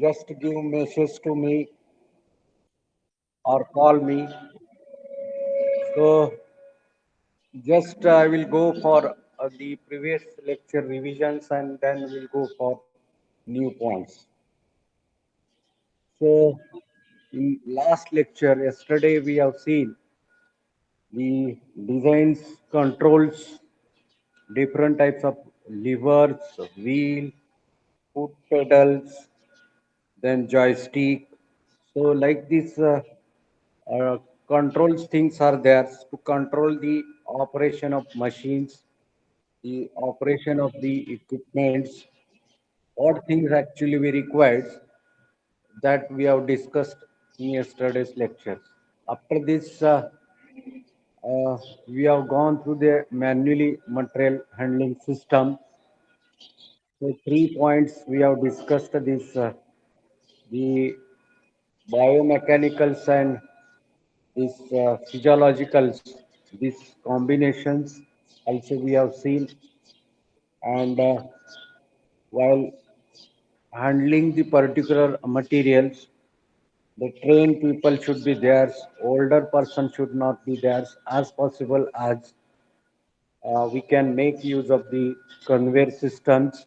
just give message to me or call me. So just I will go for the previous lecture revisions and then we'll go for new points. So in last lecture yesterday we have seen the designs, controls, different types of levers, wheel, foot pedals, then joystick. So like this controls things are there to control the operation of machines, the operation of the equipments, what things actually we required that we have discussed in yesterday's lecture. After this, we have gone through the manually material handling system. So 3 points we have discussed this the biomechanicals and this physiologicals, these combinations also we have seen, and while handling the particular materials, the trained people should be there, older person should not be there as possible as we can make use of the conveyor systems,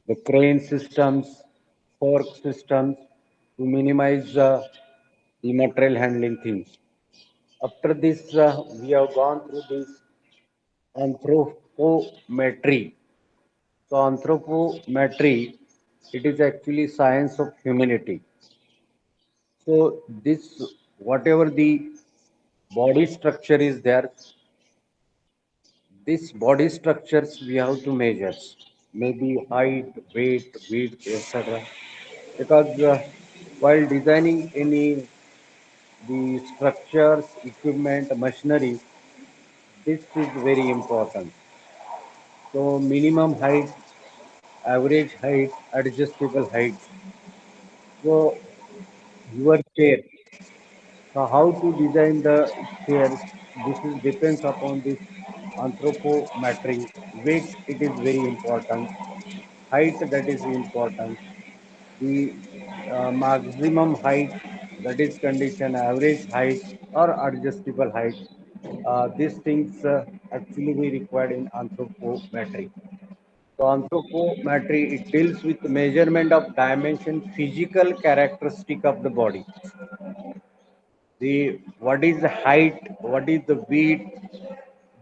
the crane systems, fork systems to minimize the material handling things. After this, we have gone through this anthropometry. So anthropometry, it is actually science of humanity. So this, whatever the body structure is there, this body structures we have to measure, maybe height, weight, width, etc. Because while designing any the structures, equipment, machinery, this is very important. So minimum height, average height, adjustable height. So your chair. So how to design the chairs? This is depends upon this anthropometry. Weight it is very important. Height that is important. The maximum height that is condition average height or adjustable height. These things actually we required in anthropometry. So anthropometry it deals with measurement of dimension, physical characteristic of the body. The what is the height, what is the width,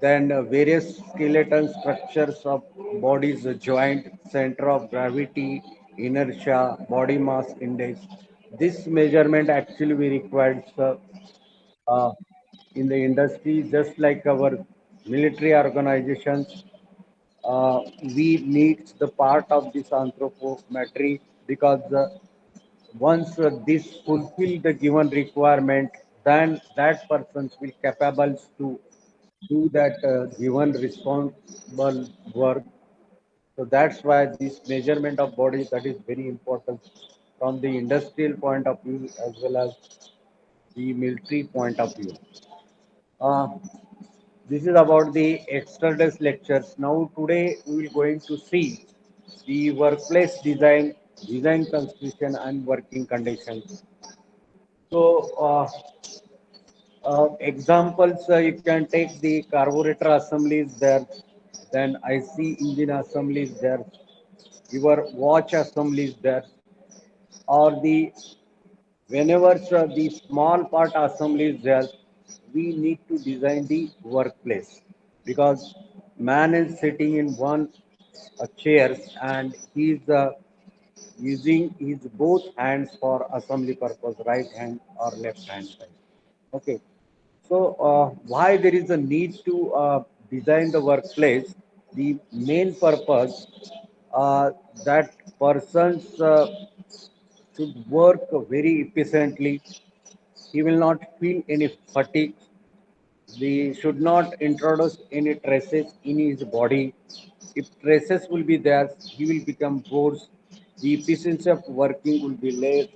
then various skeleton structures of body's joint, center of gravity, inertia, body mass index. This measurement actually we required uh, in the industry, just like our military organizations. We need the part of this anthropometry because once this fulfill the given requirement, then that person will capable to do that given responsible work. So that's why this measurement of body that is very important from the industrial point of view as well as the military point of view. Uh, this is about the external lectures. Now today we will going to see the workplace design, design construction and working conditions. So examples, you can take the carburetor assemblies there, then IC engine assemblies there, your watch assemblies there, or the whenever the small part assembly is there, we need to design the workplace because man is sitting in one chair and he is using his both hands for assembly purpose, right hand or left hand side. Okay. So, why there is a need to design the workplace? The main purpose uh, that persons should work very efficiently. He will not feel any fatigue. We should not introduce any stresses in his body. If stresses will be there, he will become bored. The efficiency of working will be less,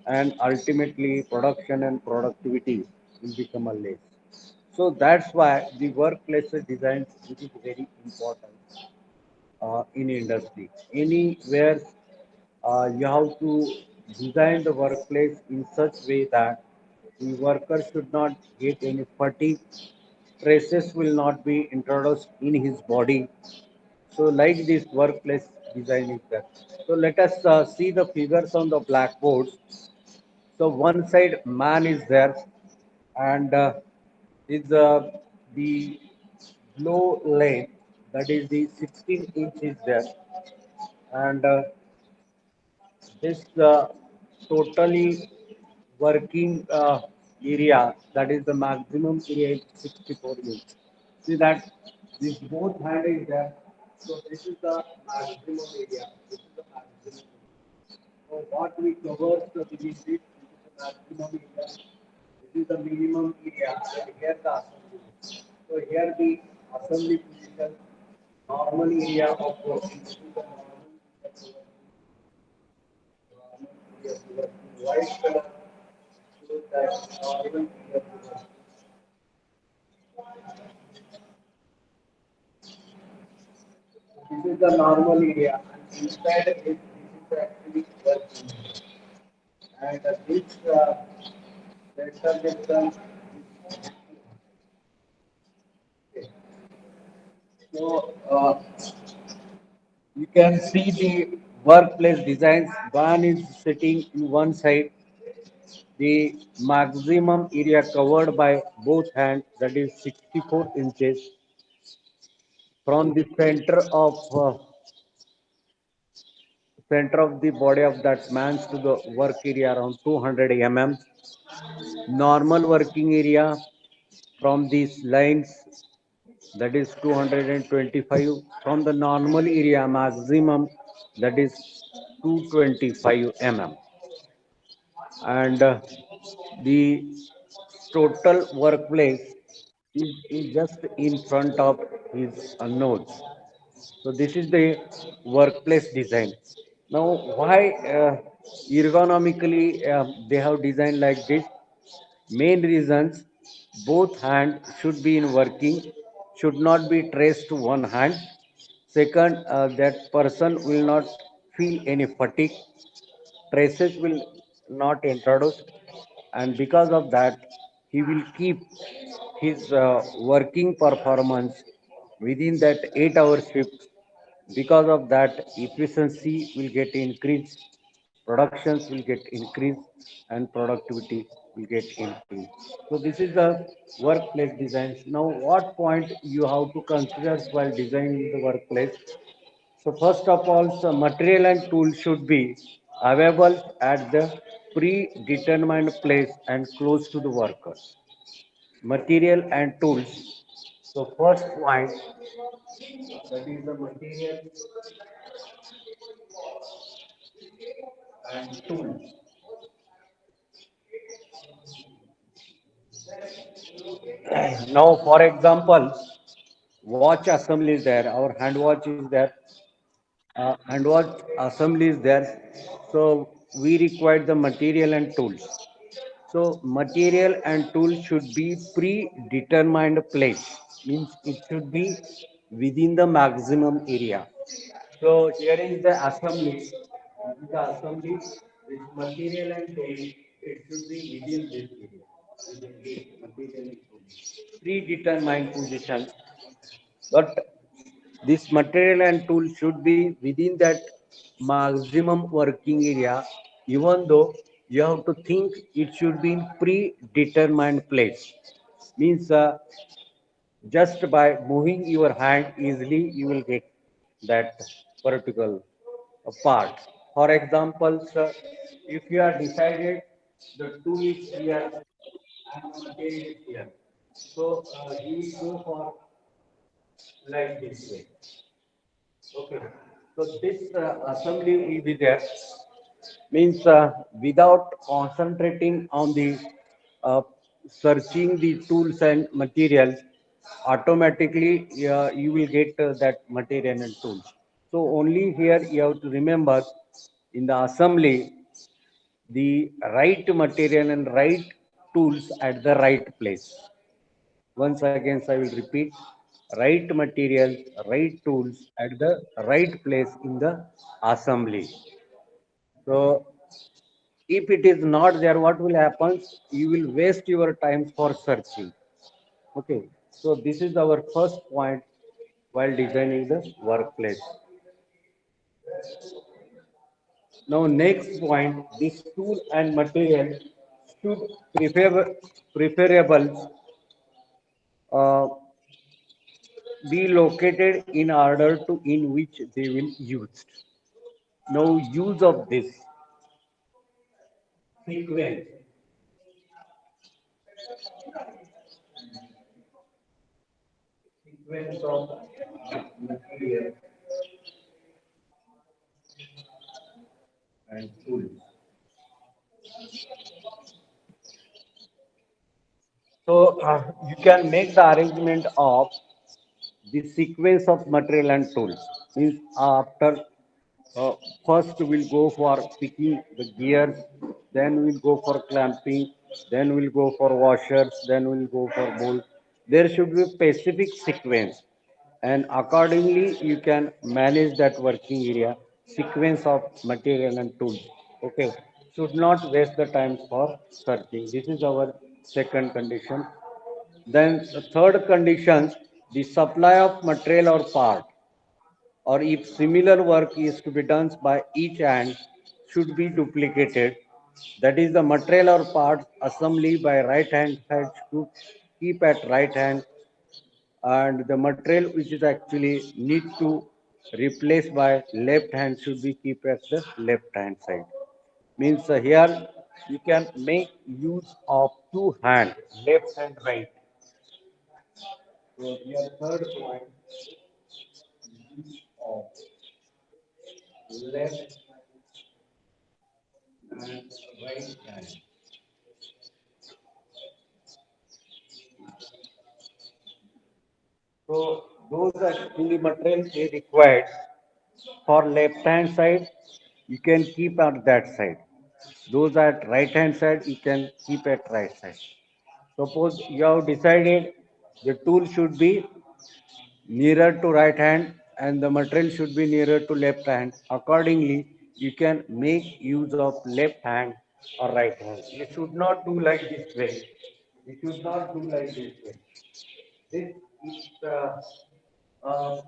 and ultimately production and productivity will become a less. So that's why the workplace design which is very important in industry. Anywhere you have to. design the workplace in such way that the worker should not get any fatigue, stresses will not be introduced in his body. So, like this workplace design is there. So, let us see the figures on the blackboard. So, one side man is there, and is the low length, that is the 16 inches there, and this totally working area, that is the maximum area is 64 inches. See that this both hand is there. So this is the maximum area. This is the maximum. So what we cover, so this is the maximum area. This is the minimum area. And here the assembly. So here the assembly position, normal area of working. This is the white color shows that normal area of working. This is the normal area, and inside it, this is actually working. And this center distance. Okay. So you can see the workplace designs. One is sitting in one side, the maximum area covered by both hands, that is 64 inches, from the center of the body of that man to the work area around 200 mm. Normal working area from these lines, that is 225. From the normal area maximum, that is 225 mm. And the total workplace is just in front of his nose. So this is the workplace design. Now, why ergonomically they have designed like this? Main reasons: both hand should be in working, should not be traced to one hand. Second, that person will not feel any fatigue, traces will not introduce, and because of that, he will keep his working performance within that 8 hour shift. Because of that, efficiency will get increased, productions will get increased, and productivity will get increased. So this is the workplace designs. Now, what point you have to consider while designing the workplace? So first of all, so material and tools should be available at the predetermined place and close to the worker. Material and tools. So first point, that is the material and tools. Now, for example, watch assembly is there. Our hand watch is there. Hand watch assembly is there. So we require the material and tools. So material and tools should be predetermined place. Means it should be within the maximum area. So here is the assembly. This is the assembly. This material and tool, it should be within this area. Within this material and tool. Predetermined position. But this material and tool should be within that maximum working area, even though you have to think it should be in predetermined place. Means just by moving your hand easily, you will get that particular part. For example, sir, if you are decided the tool is here and the material is here, so you will go for like this way. Okay. So this assembly will be there. Means without concentrating on the uh, searching the tools and materials, automatically you will get that material and tools. So only here you have to remember in the assembly the right material and right tools at the right place. Once again, I will repeat: right material, right tools at the right place in the assembly. So If it is not there, what will happen? You will waste your time for searching. Okay, so this is our first point while designing the workplace. Now, next point, this tool and material should preferable uh, be located in order to in which they will used. Now, use of this sequence. Sequence of material and tools. So you can make the arrangement of the sequence of material and tools. Means after first we'll go for picking the gears, then we'll go for clamping, then we'll go for washers, then we'll go for bolts. There should be a specific sequence, and accordingly you can manage that working area sequence of material and tools. Okay, should not waste the time for searching. This is our second condition. Then the third condition, the supply of material or part, or if similar work is to be done by each hand, should be duplicated. That is the material or part assembly by right hand side should keep at right hand, and the material which is actually need to replace by left hand should be keep at the left hand side. Means here you can make use of two hands, left and right. So your third point, use of left and right hand. So those actually materials they required for left hand side, you can keep at that side. Those at right hand side, you can keep at right side. Suppose you have decided the tool should be nearer to right hand and the material should be nearer to left hand. Accordingly, you can make use of left hand or right hand. You should not do like this way. You should not do like this way. This is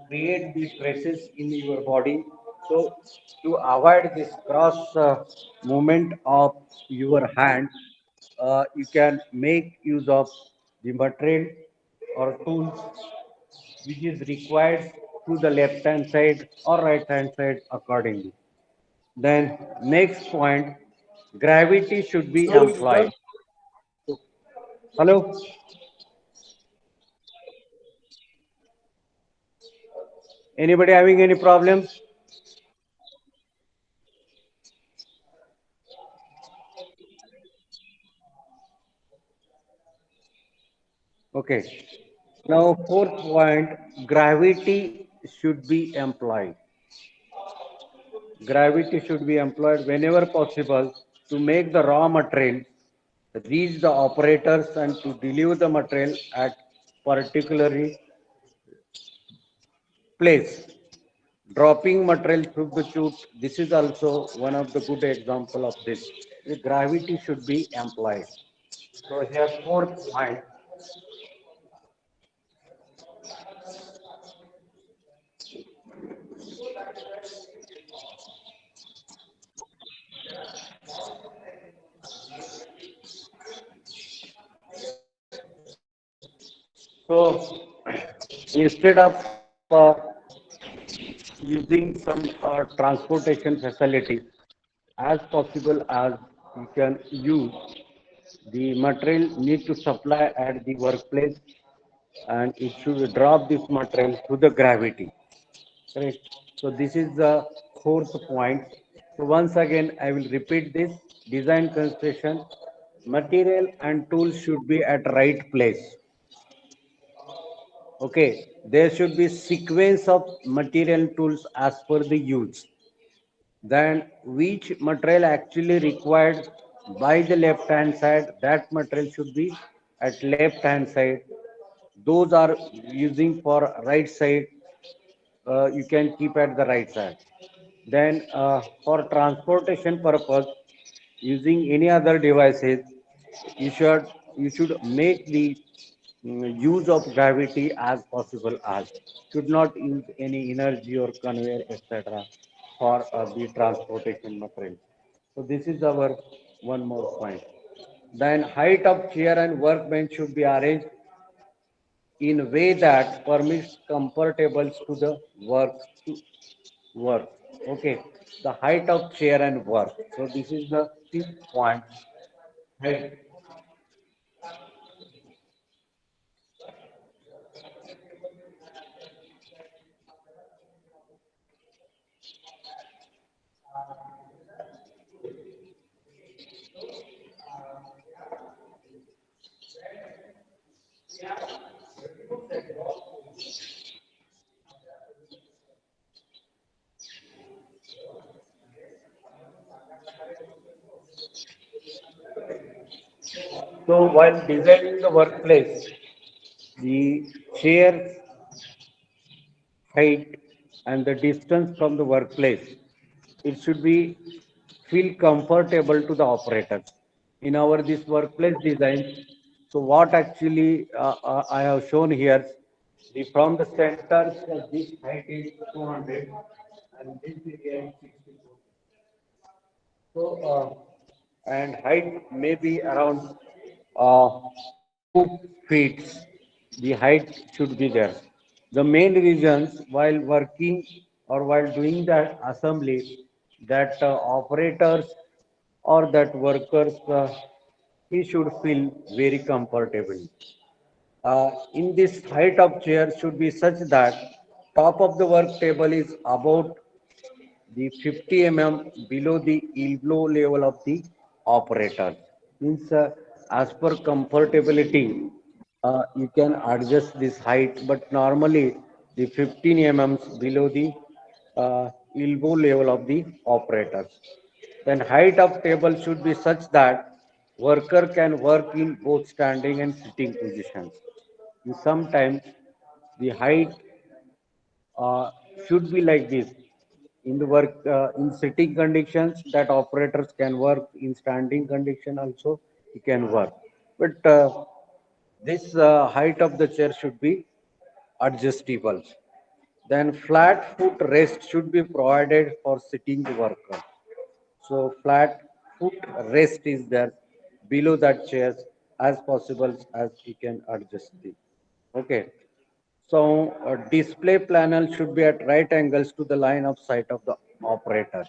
create the stresses in your body. So to avoid this cross movement of your hand, you can make use of the material or tools which is required to the left hand side or right hand side accordingly. Then next point, gravity should be employed. Hello, anybody having any problems? Okay. Now, fourth point, gravity should be employed. Gravity should be employed whenever possible to make the raw material reach the operators and to deliver the material at particularly place. Dropping material through the chute, this is also one of the good example of this. The gravity should be employed. So here fourth point. So instead of using some transportation facility, as possible as you can use the material need to supply at the workplace, and it should drop this material to the gravity. Correct. So this is the fourth point. So once again, I will repeat this: design construction, material and tools should be at right place. Okay, there should be sequence of material tools as per the use. Then which material actually required by the left hand side, that material should be at left hand side. Those are using for right side, you can keep at the right side. Then for transportation purpose, using any other devices, you should you should make the use of gravity as possible as should not use any energy or conveyor etc. for the transportation material. So this is our one more point. Then height of chair and workbench should be arranged in a way that permits comfortables to the work to work. Okay, the height of chair and work. So this is the fifth point. Height. So while designing the workplace, the chair height and the distance from the workplace, it should be feel comfortable to the operators. In our this workplace design, so what actually I have shown here, the from the center, this height is 200 and this area is 64. So, and height may be around 2 feet. The height should be there. The main reasons while working or while doing that assembly, that operators or that workers, he should feel very comfortable. In this height of chair should be such that top of the work table is about the 50 below the elbow level of the operator. Means as per comfortability, you can adjust this height, but normally the 15 below the elbow level of the operators. Then height of table should be such that worker can work in both standing and sitting positions. And sometimes the height uh, should be like this. In the work, in sitting conditions, that operators can work. In standing condition also, he can work. But this height of the chair should be adjustable. Then flat foot rest should be provided for sitting worker. So flat foot rest is there below that chairs as possible as we can adjust it. Okay. So a display panel should be at right angles to the line of sight of the operator.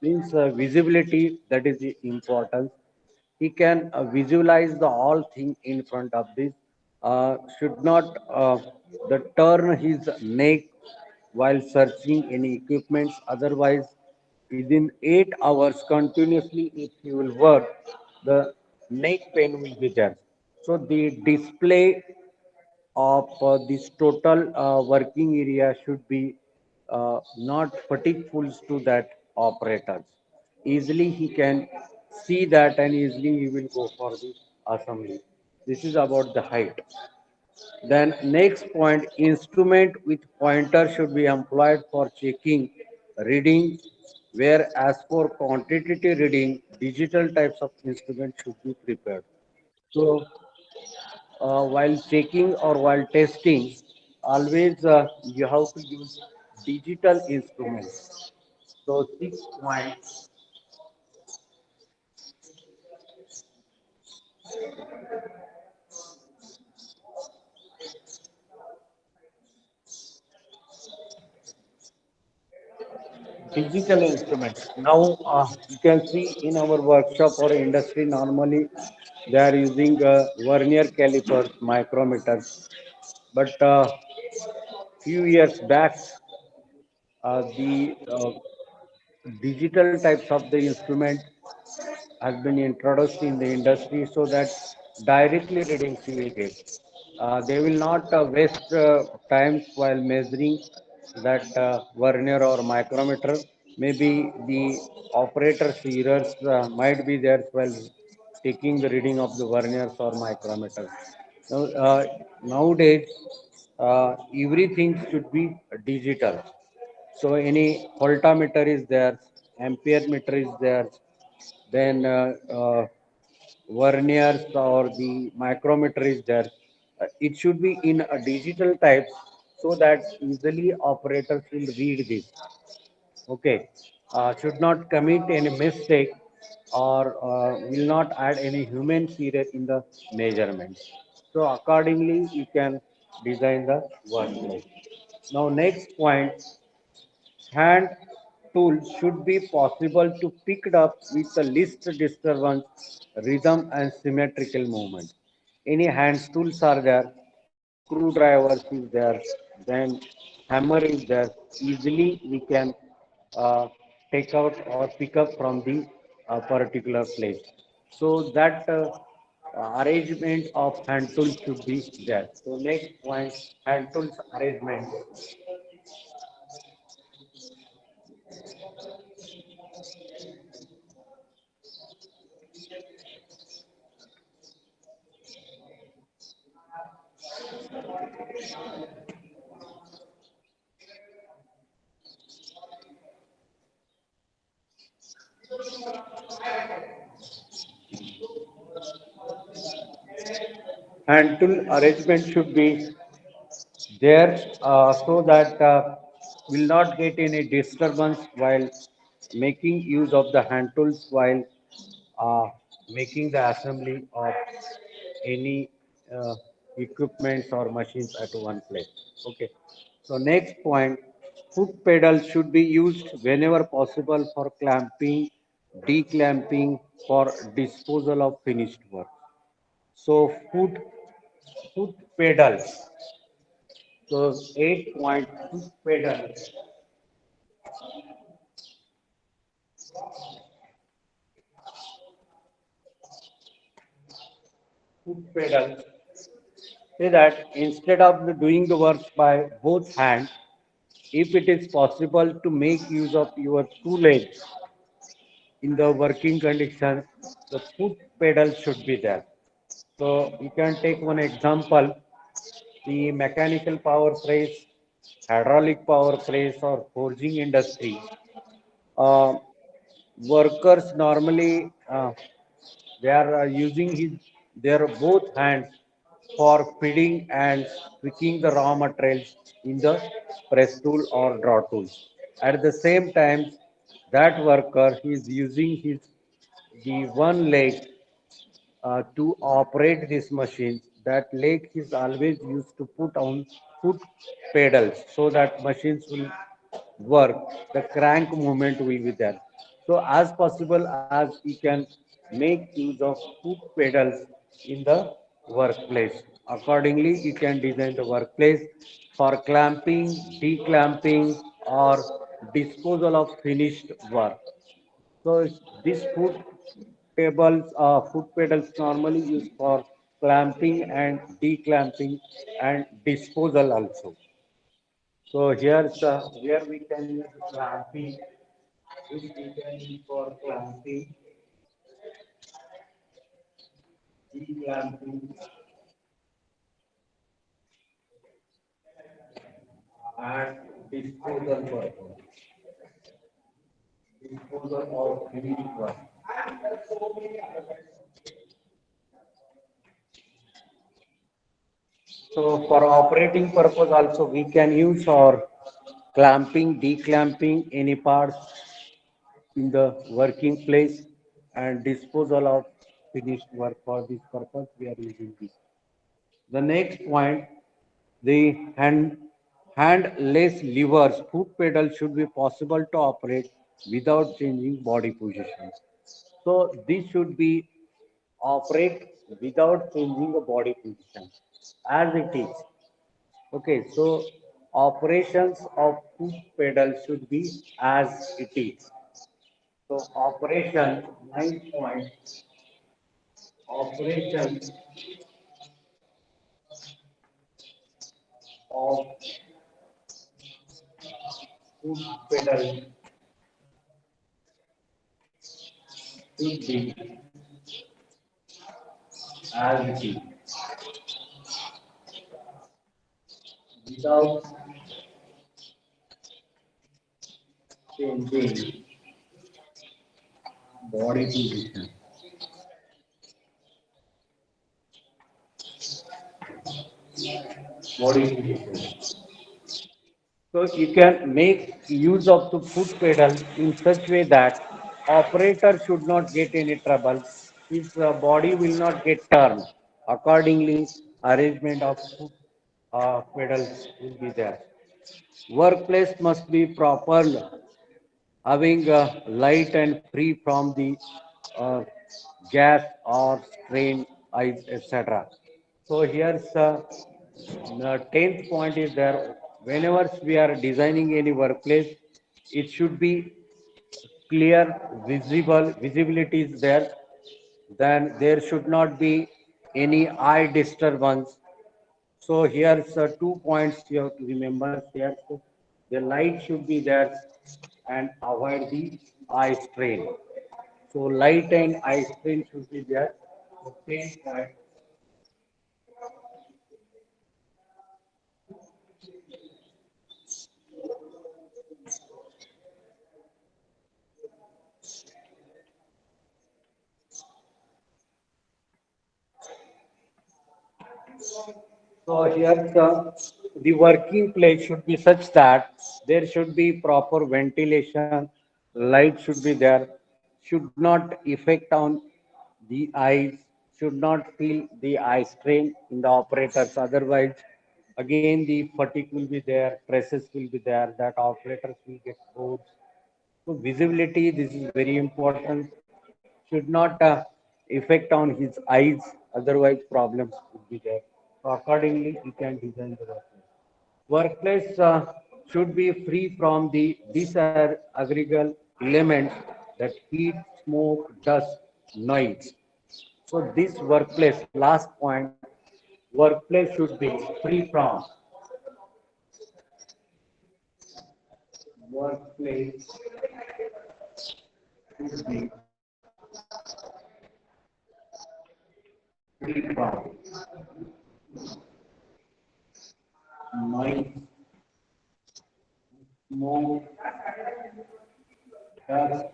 Means visibility, that is the importance. He can visualize the all thing in front of this. Should not the turn his neck while searching any equipments. Otherwise, within 8 hours continuously, if he will work, the neck pain will be there. So the display of this total working area should be not fatigeful to that operators. Easily he can see that and easily he will go for the assembly. This is about the height. Then next point, instrument with pointer should be employed for checking reading, whereas for quantitative reading, digital types of instrument should be prepared. So while checking or while testing, always you have to use digital instruments. So 6 points, digital instruments. Now you can see in our workshop or industry normally they are using vernier calipers, micrometers. But few years back, the digital types of the instrument has been introduced in the industry so that directly readings you will get. They will not waste times while measuring that vernier or micrometer. Maybe the operator's errors might be there while taking the reading of the verniers or micrometer. Now, nowadays, everything should be digital. So any voltmeter is there, ampere meter is there, then verniers or the micrometer is there. It should be in a digital type so that easily operators will read this. Okay, should not commit any mistake or will not add any human error in the measurements. So accordingly, you can design the workflow. Now, next point, hand tools should be possible to pick it up with the least disturbance, rhythm, and symmetrical movement. Any hand tools are there, screwdrivers is there, then hammer is there. Easily we can uh, take out or pick up from the particular place. So that arrangement of hand tools should be there. So next point, hand tools arrangement. Hand tool arrangement should be there so that will not get any disturbance while making use of the hand tools while uh, making the assembly of any uh, equipments or machines at one place. Okay. So next point, foot pedals should be used whenever possible for clamping, declamping, for disposal of finished work. So foot pedals. So 8 point foot pedals. Foot pedals. Say that instead of doing the work by both hands, if it is possible to make use of your two legs in the working condition, the foot pedal should be there. So you can take one example, the mechanical power press, hydraulic power press or forging industry. Uh, Workers normally they are using their both hands for feeding and picking the raw materials in the press tool or draw tool. At the same time, that worker is using his the one leg to operate this machine. That leg is always used to put on foot pedals so that machines will work. The crank movement will be there. So as possible as you can make use of foot pedals in the workplace. Accordingly, you can design the workplace for clamping, declamping, or disposal of finished work. So these foot pedals normally used for clamping and declamping and disposal also. So here we can use clamping, which we can use for clamping, declamping, and disposal purpose. Disposal of finished work. So for operating purpose also we can use for clamping, declamping any parts in the working place and disposal of finished work. For this purpose we are using this. The next point, the handless levers, foot pedal should be possible to operate without changing body positions. So this should be operate without changing the body position as it is. Okay, so operations of foot pedal should be as it is. So operation 9 point operation of foot pedal should be as it is without changing body position. Body position. So you can make use of the foot pedal in such way that operator should not get any trouble. His body will not get turned. Accordingly, arrangement of foot pedals will be there. Workplace must be proper, having light and free from the uh, gas or strain, etc. So here's the 10th point is there. Whenever we are designing any workplace, it should be clear, visibility is there. Then there should not be any eye disturbance. So here's 2 points you have to remember here. So the light should be there and avoid the eye strain. So light and eye strain should be there. So 10 point. So here the working place should be such that there should be proper ventilation, light should be there, should not affect on the eyes, should not feel the eye strain in the operators. Otherwise, again the fatigue will be there, stresses will be there, that operators will get bored. So visibility, this is very important, should not affect on his eyes, otherwise problems would be there. So accordingly, you can design the workplace. Workplace should be free from the disagreeable elements that heat, smoke, dust, noise. So this workplace, last point, workplace should be free from workplace should be free from noise, smoke, dust,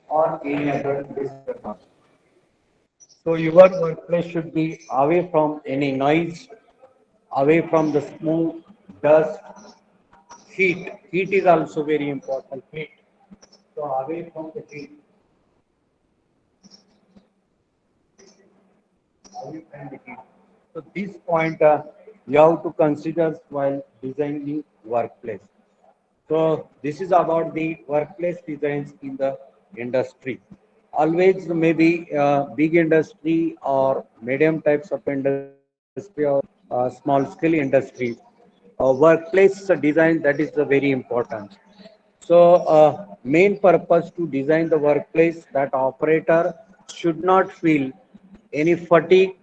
or any other disturbance. So your workplace should be away from any noise, away from the smoke, dust, heat. Heat is also very important. Heat. So away from the heat, away from the heat. So this point you have to consider while designing workplace. So this is about the workplace designs in the industry. Always maybe big industry or medium types of industry or small scale industry, workplace design, that is very important. So main purpose to design the workplace that operator should not feel any fatigue,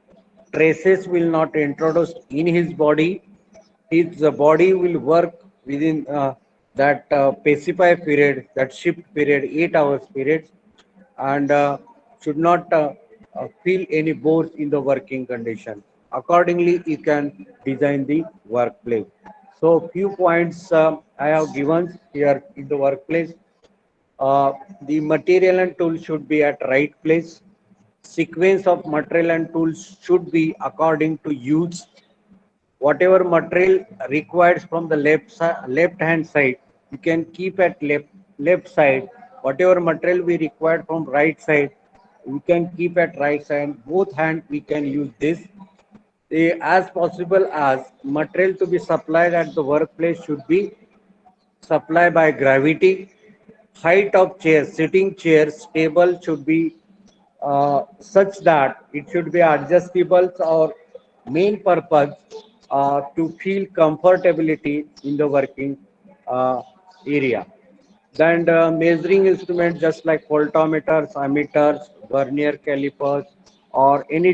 traces will not introduced in his body. His body will work within that specified period, that shift period, 8 hours period, and should not feel any bores in the working condition. Accordingly, you can design the workplace. So, few points I have given here in the workplace. The material and tools should be at right place. Sequence of material and tools should be according to use. Whatever material required from the left hand side, you can keep at left side. Whatever material we required from right side, we can keep at right side. Both hand we can use this. As possible as material to be supplied at the workplace should be supplied by gravity. Height of chairs, sitting chairs, table should be such that it should be adjustable, or main purpose to feel comfortability in the working uh, area. Then measuring instruments just like voltmeters, ammeters, vernier calipers, or any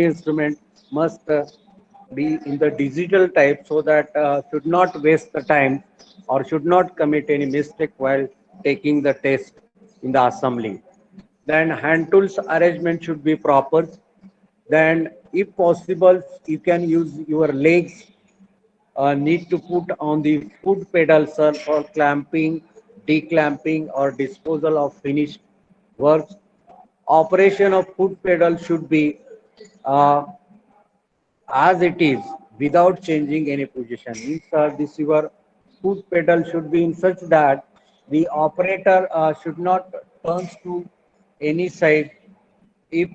instrument must be in the digital type, so that should not waste the time or should not commit any mistake while taking the test in the assembly. Then hand tools arrangement should be proper. Then if possible, you can use your legs, need to put on the foot pedals for clamping, declamping or disposal of finished works. Operation of foot pedal should be uh, as it is without changing any position. Means this your foot pedal should be in such that the operator should not turn to any side. If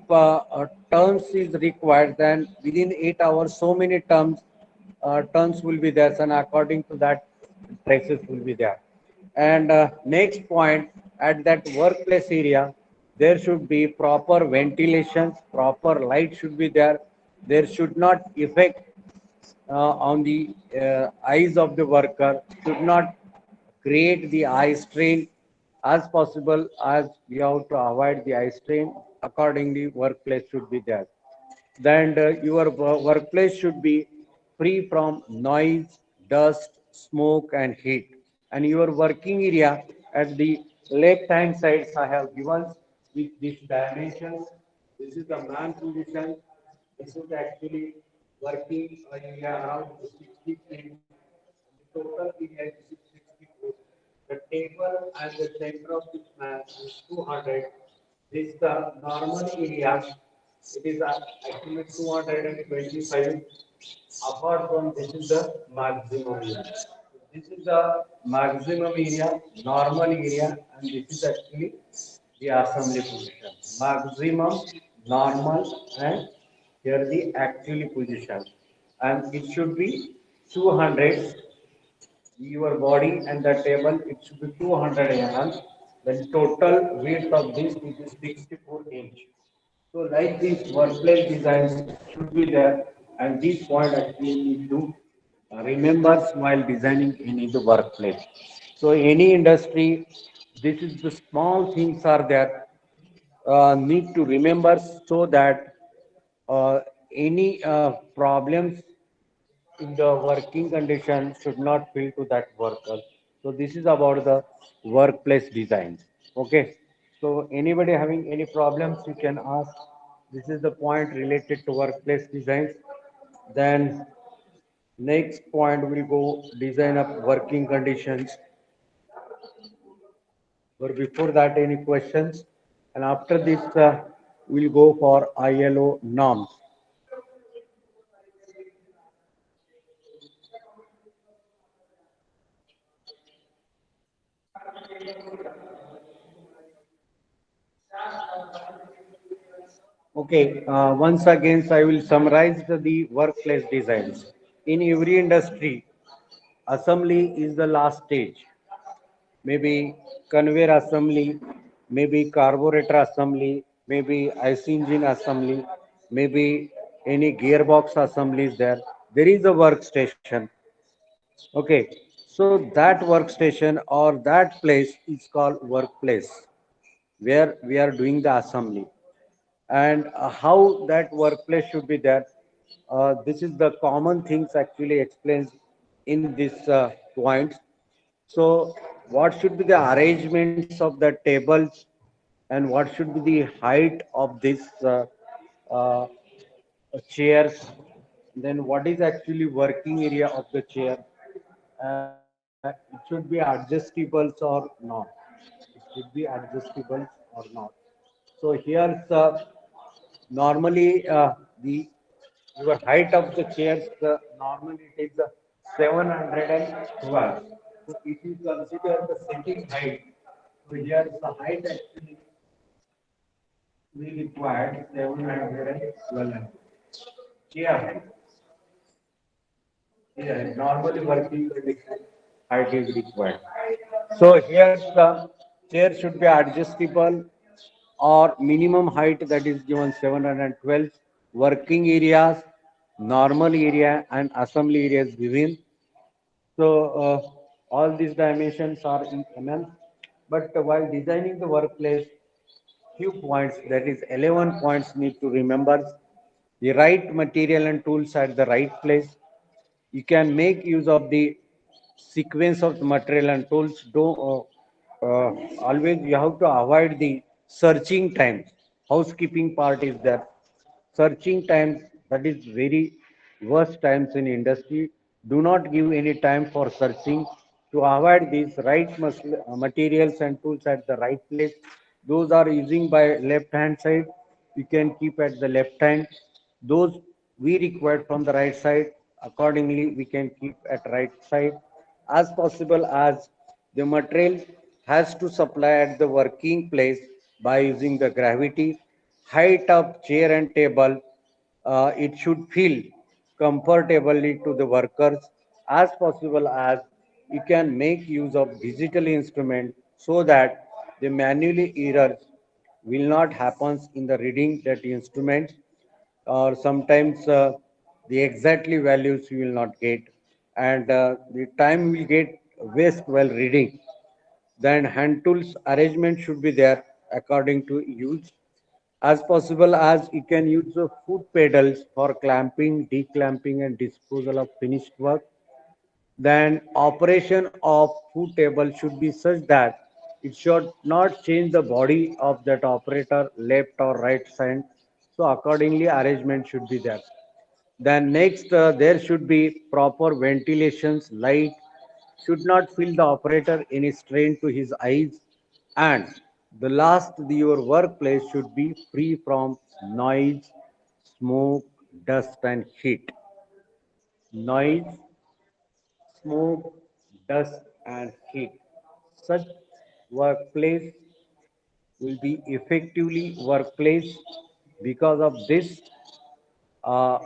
turns is required, then within 8 hours, so many turns will be there, and according to that, traces will be there. And next point, at that workplace area, there should be proper ventilation, proper light should be there. There should not affect on the eyes of the worker, should not create the eye strain as possible as we have to avoid the eye strain. Accordingly, workplace should be there. Then your workplace should be free from noise, dust, smoke, and heat. And your working area at the left hand side, I have given with these dimensions. This is the man position. This is actually working area around 60 feet. The total area is 664. The table and the center of this man is 200. This is the normal area. It is actually 225. Apart from this is the maximum area. This is the maximum area, normal area, and this is actually the assembly position. Maximum, normal, and here the actual position. And it should be 200. Your body and the table, it should be 200 mm. The total width of this is 64 inch. So like these workplace designs should be there, and this point actually need to remember while designing any the workplace. So any industry, this is the small things are there, need to remember so that any problems in the working condition should not feel to that worker. So this is about the workplace design. Okay. So anybody having any problems, you can ask. This is the point related to workplace designs. Then next point will go design of working conditions. But before that, any questions? And after this, we'll go for ILO norms. Okay, once again, I will summarize the workplace designs. In every industry, assembly is the last stage. Maybe conveyor assembly, maybe carburetor assembly, maybe IC engine assembly, maybe any gearbox assembly is there. There is a workstation. Okay, so that workstation or that place is called workplace where we are doing the assembly. And how that workplace should be there. This is the common things actually explains in this points. So what should be the arrangements of the tables and what should be the height of this uh, chairs, then what is actually working area of the chair, it should be adjustables or not, it should be adjustables or not. So here normally the your height of the chairs normally it is 712. So if you consider the sitting height, so here the height actually we required 712 chair height. Yeah, normally working condition height is required. So here the chair should be adjustable or minimum height that is given 712. Working areas, normal area and assembly areas given. So all these dimensions are in mm. But while designing the workplace, few points, that is 11 points need to remember. The right material and tools at the right place. You can make use of the sequence of the material and tools. Do always you have to avoid the searching time. Housekeeping part is there. Searching time, that is very worst times in industry. Do not give any time for searching. To avoid these, right materials and tools at the right place. Those are using by left hand side, you can keep at the left hand. Those we required from the right side, accordingly we can keep at right side. As possible as the material has to supply at the working place by using the gravity, height of chair and table, it should feel comfortably to the workers. As possible as you can make use of digital instrument so that the manual errors will not happen in the reading that instrument, or sometimes the exactly values you will not get, and the time will get waste while reading. Then hand tools arrangement should be there according to use. As possible as you can use the foot pedals for clamping, declamping, and disposal of finished work. Then operation of foot table should be such that it should not change the body of that operator left or right side. So accordingly arrangement should be there. Then next, there should be proper ventilations. Light should not feel the operator any strain to his eyes. And the last, your workplace should be free from noise, smoke, dust, and heat. Noise, smoke, dust, and heat. Such workplace will be effectively workplace. Because of this, uh,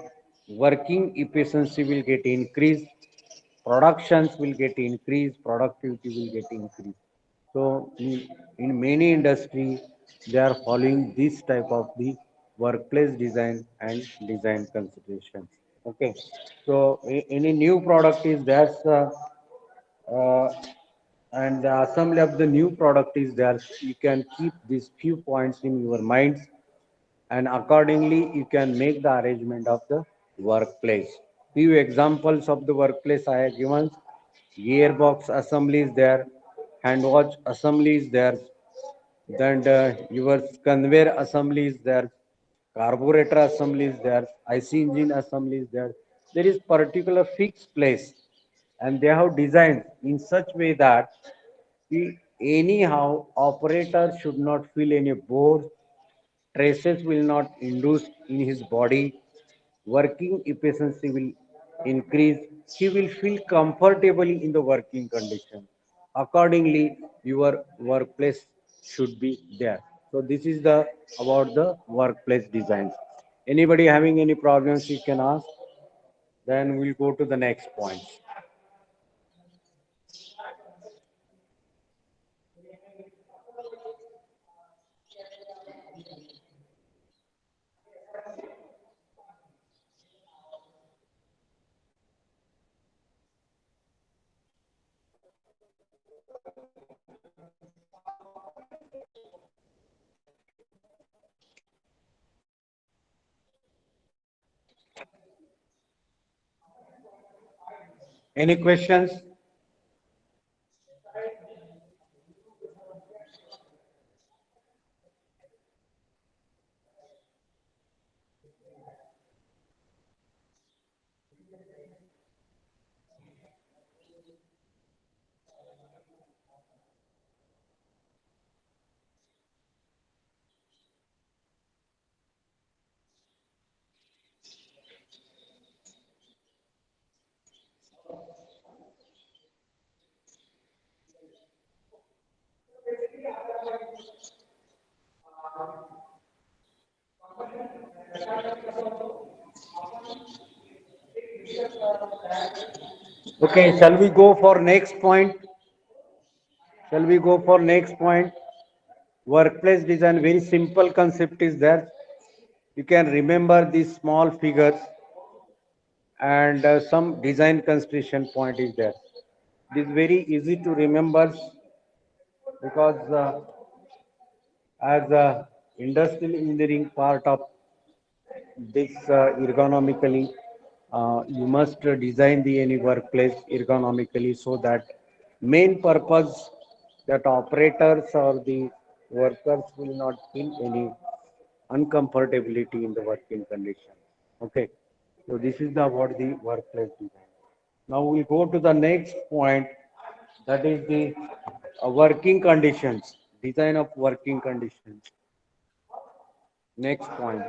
working efficiency will get increased, productions will get increased, productivity will get increased. So in many industries, they are following this type of the workplace design and design consideration. Okay, so any new product is there, uh, and the assembly of the new product is there. You can keep these few points in your minds, and accordingly you can make the arrangement of the workplace. Few examples of the workplace I have given: gearbox assembly is there, hand watch assembly is there, then your conveyor assembly is there, carburetor assembly is there, IC engine assembly is there. There is particular fixed place, and they have designed in such way that anyhow operator should not feel any bore, traces will not induce in his body, working efficiency will increase, he will feel comfortably in the working condition. Accordingly, your workplace should be there. So this is the about the workplace designs. Anybody having any problems, you can ask. Then we'll go to the next point. Any questions? Okay, shall we go for next point? Shall we go for next point? Workplace design, very simple concept is there. You can remember these small figures, and some design consideration point is there. It is very easy to remember because as a industrial engineering part of this ergonomically, you must design the any workplace ergonomically so that main purpose that operators or the workers will not feel any uncomfortability in the working condition. Okay, so this is the about the workplace design. Now we go to the next point. That is the working conditions, design of working conditions. Next point.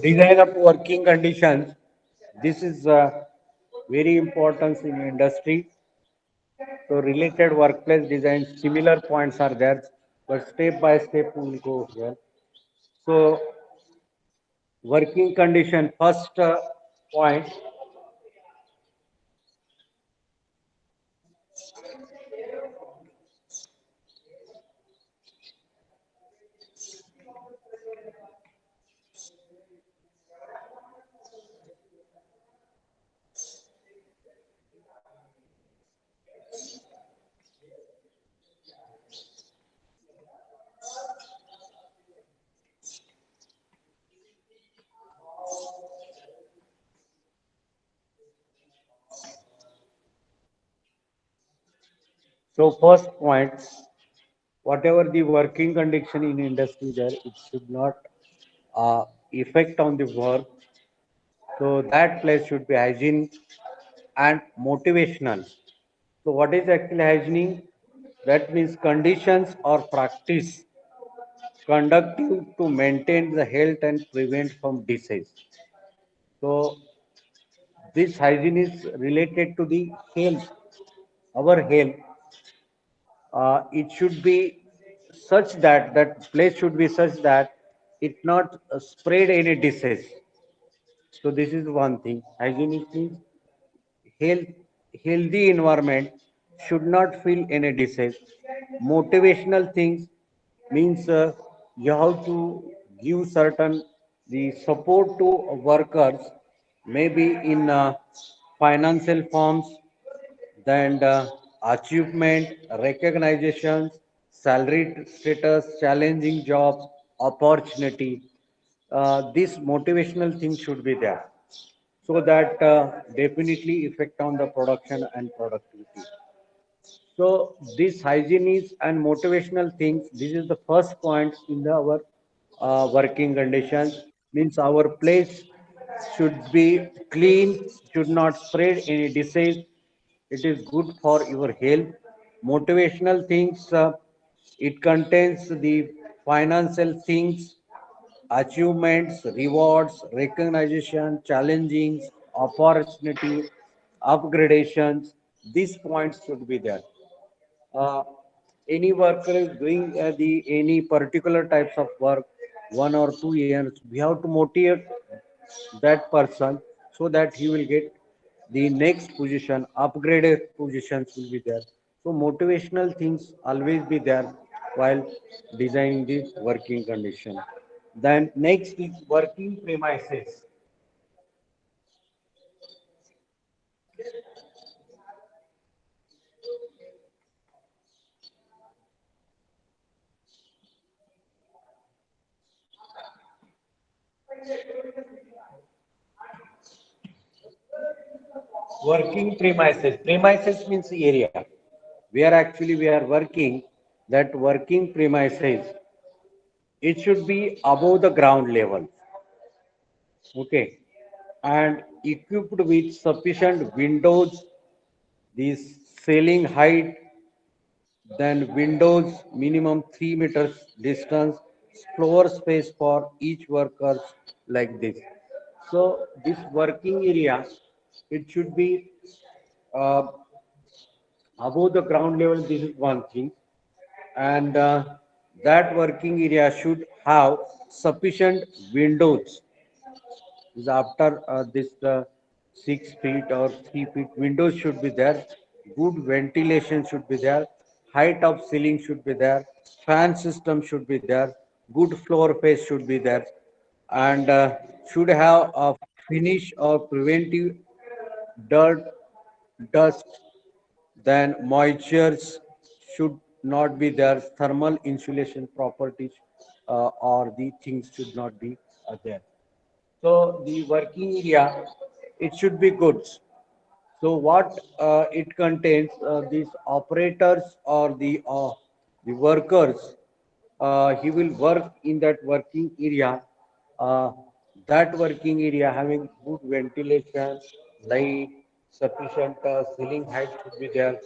Design of working conditions. This is very important in industry. So related workplace design, similar points are there, but step by step we will go here. So working condition, first point. So first point, whatever the working condition in industry there, it should not effect on the work. So that place should be hygiene and motivational. So what is actually hygiene? That means conditions or practice conductive to maintain the health and prevent from disease. So this hygiene is related to the health, our health. It should be such that that place should be such that it not spread any disease. So this is one thing. Hygienic means health, healthy environment should not feel any disease. Motivational things means you have to give certain the support to workers, maybe in financial forms, then achievement, recognitions, salary status, challenging jobs, opportunity. These motivational things should be there so that definitely effect on the production and productivity. So this hygiene is and motivational things. This is the first point in our working conditions. Means our place should be clean, should not spread any disease. It is good for your health. Motivational things. It contains the financial things, achievements, rewards, recognition, challenging, opportunity, upgradations. These points should be there. uh, any worker is doing the any particular types of work 1 or 2 years, we have to motivate that person so that he will get the next position, upgraded positions will be there. So motivational things always be there while designing the working condition. Then next is working premises. Working premises. Premises means area where actually we are working. That working premises, it should be above the ground level. Okay. And equipped with sufficient windows, the ceiling height, then windows minimum 3 meters distance, floor space for each worker like this. So this working area, it should be uh, above the ground level. This is one thing, and that working area should have sufficient windows. Is after this 6 feet or 3 feet windows should be there. Good ventilation should be there. height of ceiling should be there, fan system should be there, good floor space should be there, and should have a finish or preventive dirt, dust, then moistures should not be there, thermal insulation properties or the things should not be there. So the working area, it should be good. So what it contains, these operators or the workers, he will work in that working area. Uh, that working area having good ventilation, light, sufficient ceiling height should be there.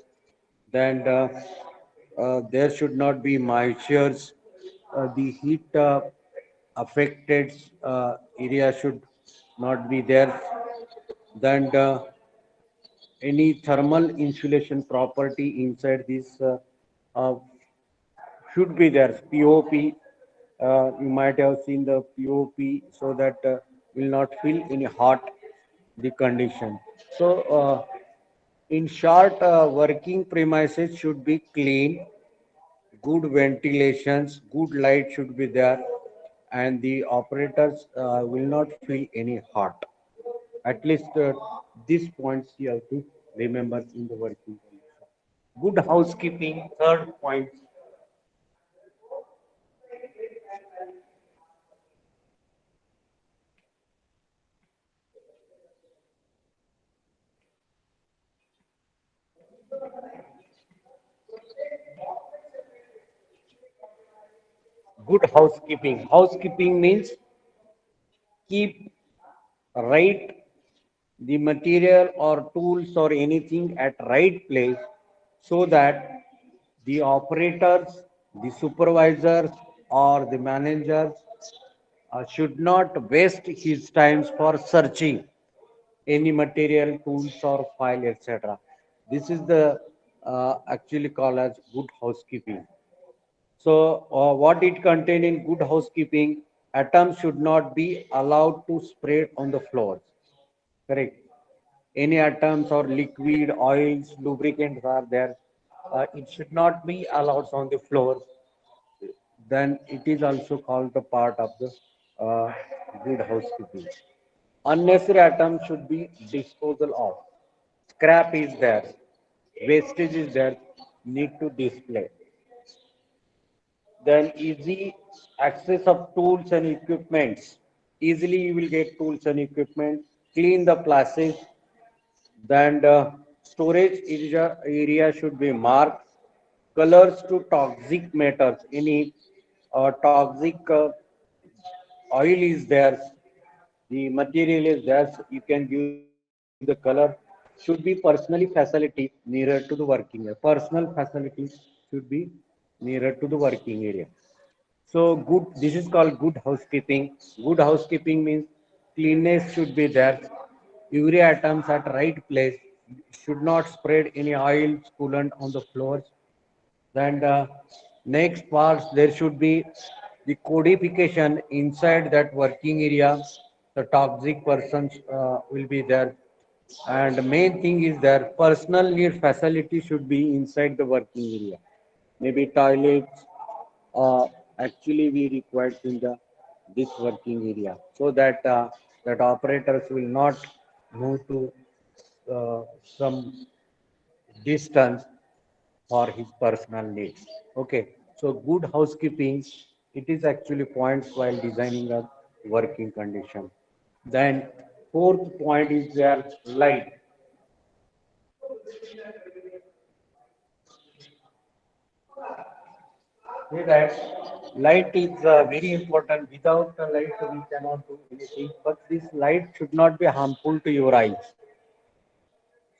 Then there should not be moistures. The heat affected area should not be there. Then any thermal insulation property inside this uh, should be there. POP, you might have seen the POP so that will not feel any hot the condition. So in short, working premises should be clean, good ventilations, good light should be there, and the operators will not feel any hot. At least these points you have to remember in the working condition. Good housekeeping, third point. Good housekeeping. Housekeeping means keep right the material or tools or anything at right place so that the operators, the supervisors or the managers should not waste his times for searching any material, tools or file, etc. This is the actually called as good housekeeping. So, what it contains in good housekeeping, atoms should not be allowed to spread on the floors. Correct. Any atoms or liquid, oils, lubricants are there. It should not be allowed on the floor. Then it is also called the part of the uh, good housekeeping. Unnecessary atoms should be disposal of. Scrap is there, wastage is there, need to display. Then easy access of tools and equipments. Easily you will get tools and equipment. Clean the places. Then storage area should be marked. Colors to toxic matters. Any toxic oil is there, the material is there, so you can give the color. Should be personally facility nearer to the working area. Personal facilities should be nearer to the working area. So good, this is called good housekeeping. Good housekeeping means cleanness should be there. Every items at right place. Should not spread any oil, coolant on the floors. Then next parts there should be the codification inside that working area. The toxic persons will be there, and the main thing is there personal need facility should be inside the working area. Maybe toilets. Uh, Actually, we required in the this working area so that that operators will not move to some distance for his personal needs. Okay, so good housekeeping, it is actually points while designing a working condition. Then fourth point is their light. See that light is very important. Without the light, we cannot do anything. But this light should not be harmful to your eyes.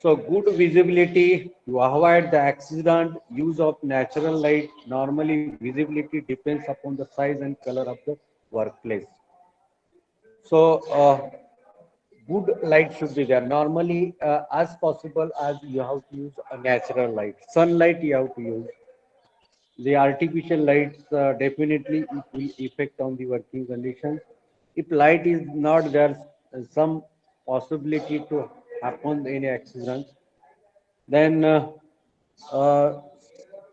So good visibility to avoid the accident, use of natural light. Normally visibility depends upon the size and color of the workplace. So good light should be there. Normally as possible as you have to use a natural light. Sunlight you have to use. The artificial lights definitely it will affect on the working conditions. If light is not there, some possibility to happen any accident. Then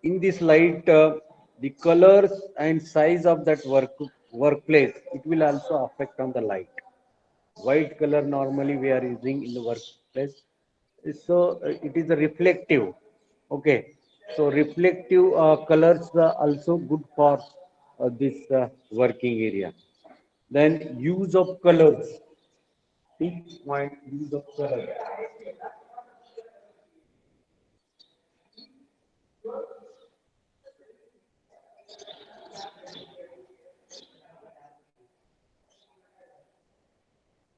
in this light, the colors and size of that workplace, it will also affect on the light. White color normally we are using in the workplace. So it is a reflective. Okay. So reflective colors are also good for this working area. Then use of colors. Six point use of color.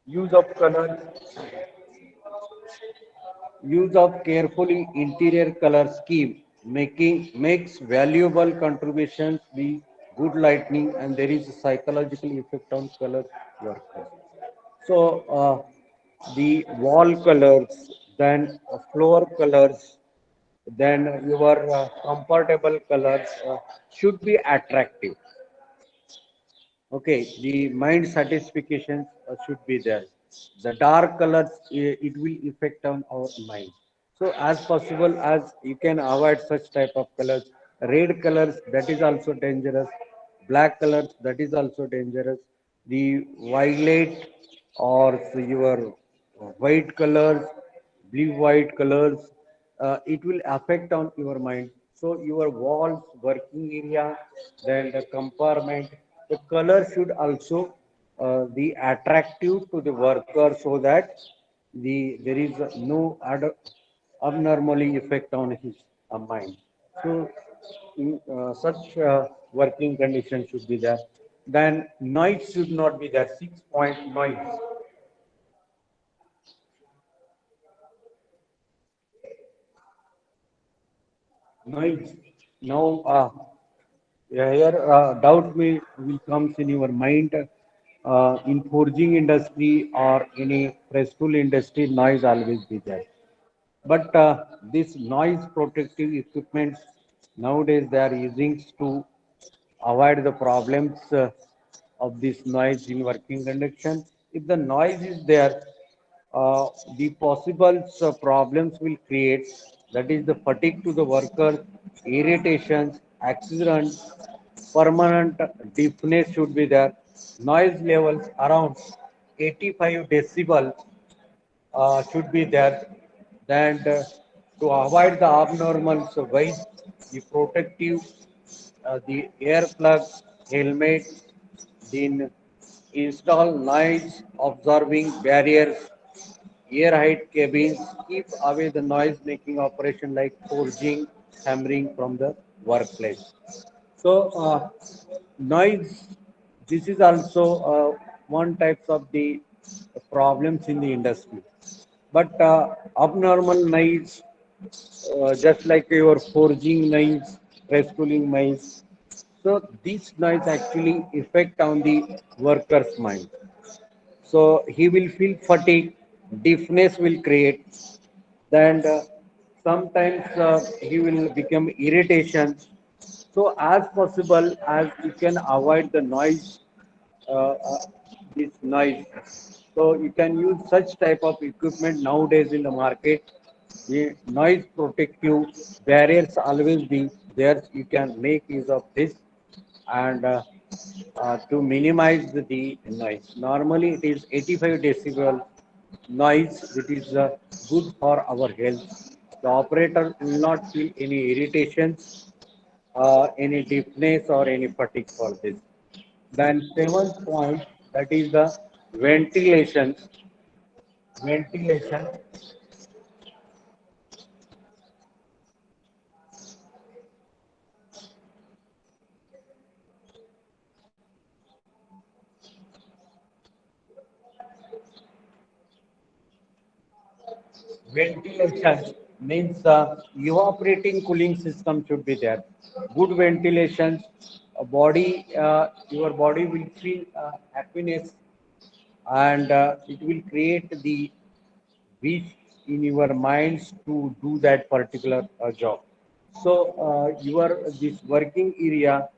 Use of color. Use of carefully interior color scheme making makes valuable contributions the good lighting, and there is a psychological effect on color workers. So the wall colors, then floor colors, then your comfortable colors should be attractive. Okay, the mind satisfaction should be there. The dark colors, it will affect on our mind. So as possible as you can avoid such type of colors. Red colors, that is also dangerous. Black colors, that is also dangerous. The violet or your white colors, blue white colors, it will affect on your mind. So your walls, working area, then the compartment, the color should also be attractive to the worker so that there is no abnormally effect on his mind. So such working condition should be there. Then noise should not be there. 6 point noise. Noise. Now, here doubt will comes in your mind. In forging industry or any press tool industry, noise always be there. But this noise protective equipment nowadays they are using to avoid the problems of this noise in working condition. If the noise is there, the possible problems will create. That is the fatigue to the worker, irritations, accidents, permanent deafness should be there. Noise levels around 85 decibel should be there. Then to avoid the abnormal voice, the protective, the ear plug, helmet, then install noise absorbing barriers, air height cabins, keep away the noise making operation like forging, hammering from the workplace. So noise, this is also one types of the problems in the industry. But abnormal noise, just like your forging noise, press tooling noise. So this noise actually affect on the worker's mind. So he will feel fatigue, deafness will create, and sometimes he will become irritation. So as possible as you can avoid the noise, uh, uh, this noise. So you can use such type of equipment nowadays in the market. The noise protective barriers always be there. You can make use of this and to minimize the noise. Normally it is 85 decibel noise. It is good for our health. The operator will not feel any irritations, any deafness or any fatigue for this. Then seventh point, that is the ventilation. Ventilation. Ventilation means evaporating cooling system should be there. Good ventilation, your body will feel happiness, and it will create the wish in your minds to do that particular job. So your this working area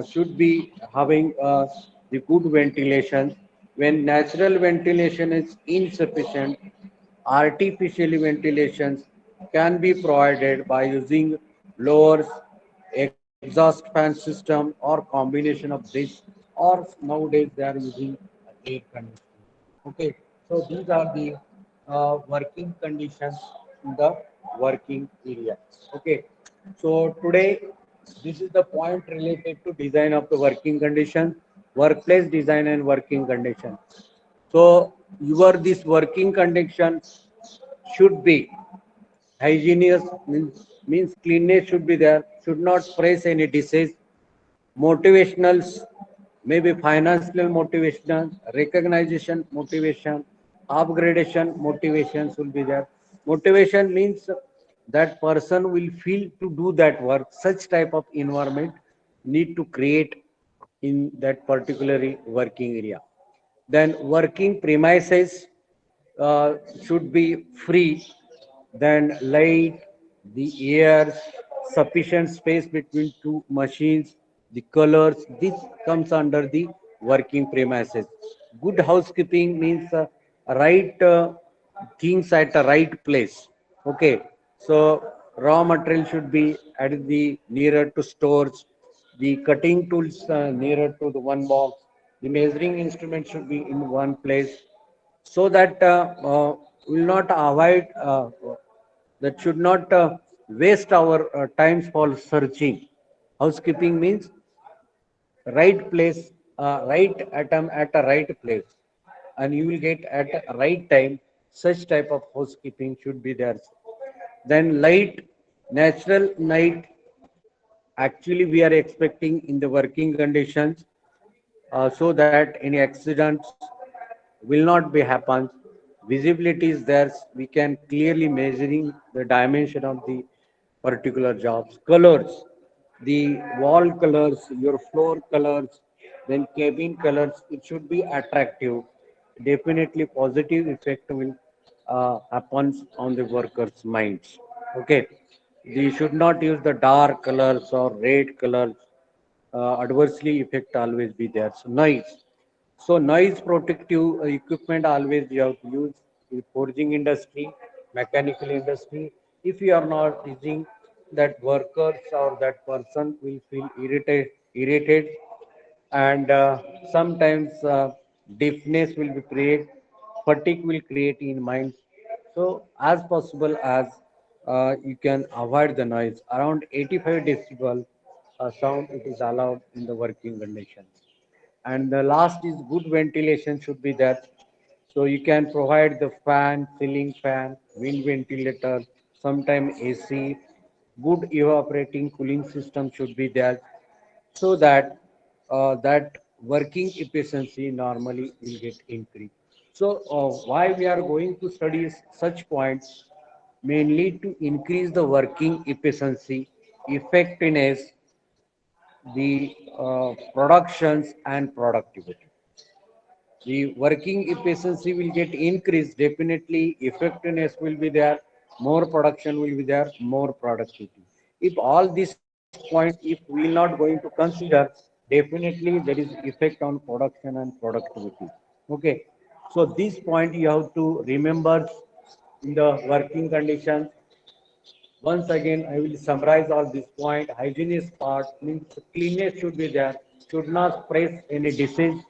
should be having the good ventilation. When natural ventilation is insufficient, artificial ventilations can be provided by using blowers, exhaust fan system or combination of this, or nowadays they are using air conditioning. Okay, so these are the working conditions in the working area. Okay, so today this is the point related to design of the working condition, workplace design and working condition. So your this working condition should be hygienious, means cleanness should be there, should not press any disease, motivational, maybe financial motivation, recognition motivation, upgradation motivation should be there. Motivation means that person will feel to do that work. Such type of environment need to create in that particular working area. Then working premises uh, should be free, then light, the air, sufficient space between two machines, the colors, this comes under the working premises. Good housekeeping means right things at the right place. Okay, so raw material should be at the nearer to stores, the cutting tools nearer to the one box, the measuring instrument should be in one place, so that will not avoid that should not waste our times for searching. Housekeeping means right place, right atom at a right place, and you will get at a right time. Such type of housekeeping should be there. Then light, natural light, actually we are expecting in the working conditions, so that any accidents will not be happen. Visibility is there, we can clearly measuring the dimension of the particular jobs. Colors, the wall colors, your floor colors, then cabin colors, it should be attractive. Definitely positive effect will happens on the workers minds. Okay, they should not use the dark colors or red colors, adversely effect always be there. So noise. So noise protective equipment always you have to use in forging industry, mechanical industry. If you are not using, that workers or that person will feel irritated, and sometimes deafness will be create, fatigue will create in mind. So as possible as you can avoid the noise around 85 decibel sound, it is allowed in the working conditions. And the last is good ventilation should be there. So you can provide the fan, ceiling fan, wind ventilator, sometime AC, good evaporating cooling system should be there, so that that working efficiency normally will get increased. So why we are going to study such points? Mainly to increase the working efficiency, effectiveness, the productions and productivity. The working efficiency will get increased, definitely effectiveness will be there, more production will be there, more productivity. If all these points, if we will not going to consider, definitely there is effect on production and productivity. Okay, so this point you have to remember in the working conditions. Once again, I will summarize all this point. Hygienist part means cleanness should be there, should not spread any disease.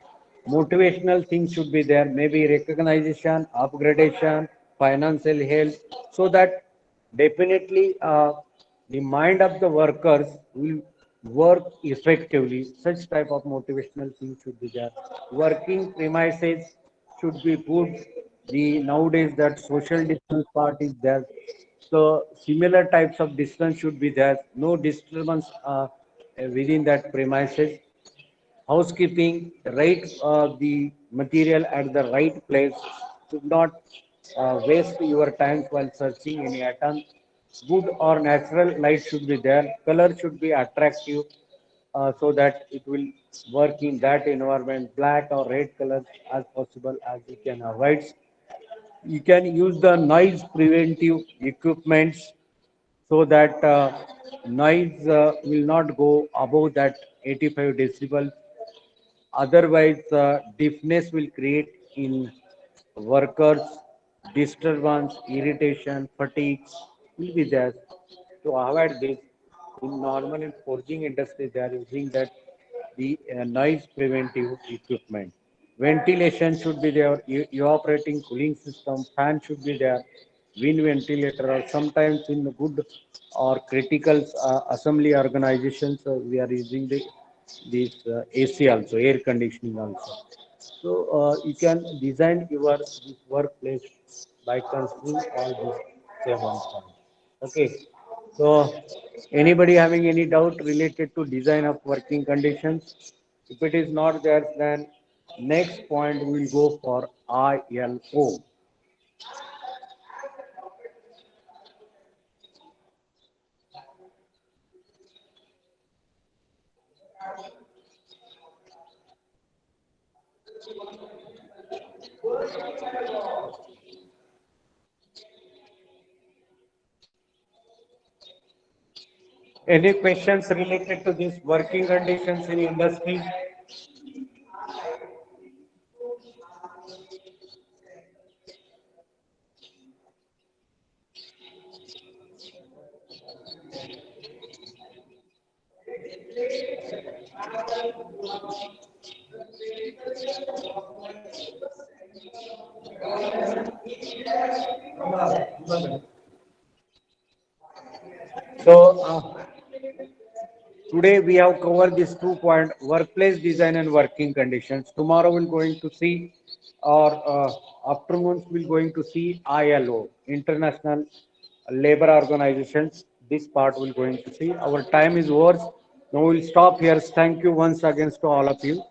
Motivational things should be there, maybe recognition, upgradation, financial health, so that definitely the mind of the workers will work effectively. Such type of motivational things should be there. Working premises should be good. The nowadays that social distance part is there, so similar types of distance should be there. No disturbance within that premises. Housekeeping, right, the material at the right place. Should not waste your time while searching any item. Good or natural light should be there. Color should be attractive, so that it will work in that environment. Black or red color as possible as you can avoid. You can use the noise preventive equipments, so that noise will not go above that 85 decibel. Otherwise, deafness will create in workers, disturbance, irritation, fatigue will be there. To avoid this, In normal in forging industry, they are using that the noise preventive equipment. Ventilation should be there, evaporating cooling system, fan should be there, wind ventilator, or sometimes in good or critical assembly organizations, we are using this AC also, air conditioning also. So you can design your this workplace by considering all these seven points. Okay. So anybody having any doubt related to design of working conditions? If it is not there, then next point we will go for ILO. Any questions related to this working conditions in industry? So today we have covered these 2 point workplace design and working conditions. Tomorrow we're going to see, or afternoons we're going to see ILO, International Labor Organizations. This part we're going to see. Our time is over. Now we'll stop here. Thank you once again to all of you.